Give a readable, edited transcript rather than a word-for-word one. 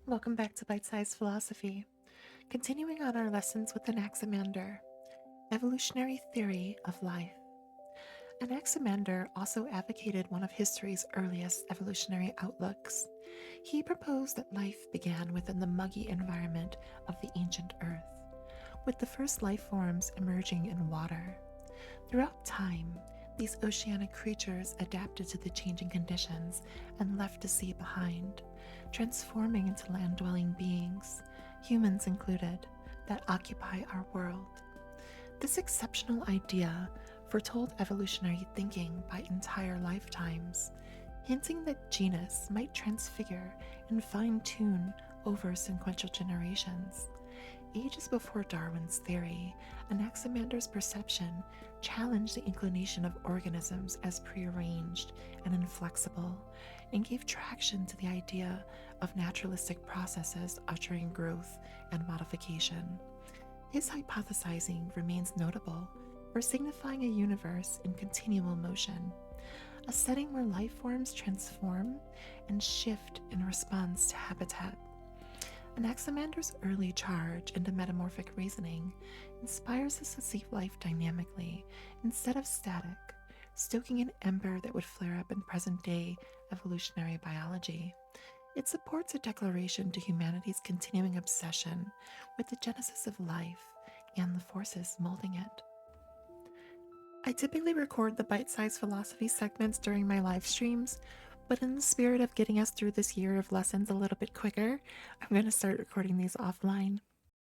Welcome back to Bite-Sized Philosophy. Continuing on our lessons with Anaximander, evolutionary theory of life. Anaximander also advocated one of history's earliest evolutionary outlooks. He proposed that life began within the muggy environment of the ancient Earth, with the first life forms emerging in water. Throughout time, these oceanic creatures adapted to the changing conditions and left the sea behind, transforming into land dwelling beings, humans included, that occupy our world. This exceptional idea foretold evolutionary thinking by entire lifetimes, hinting that genus might transfigure and fine tune over sequential generations. Ages before Darwin's theory, Anaximander's perception challenged the inclination of organisms as prearranged and inflexible, and gave traction to the idea of naturalistic processes ushering growth and modification. His hypothesizing remains notable for signifying a universe in continual motion, a setting where life forms transform and shift in response to habitat. Anaximander's early charge into metamorphic reasoning inspires us to see life dynamically instead of static, stoking an ember that would flare up in present day evolutionary biology. It supports a declaration to humanity's continuing obsession with the genesis of life and the forces molding it. I typically record the bite-sized philosophy segments during my live streams, but in the spirit of getting us through this year of lessons a little bit quicker, I'm going to start recording these offline.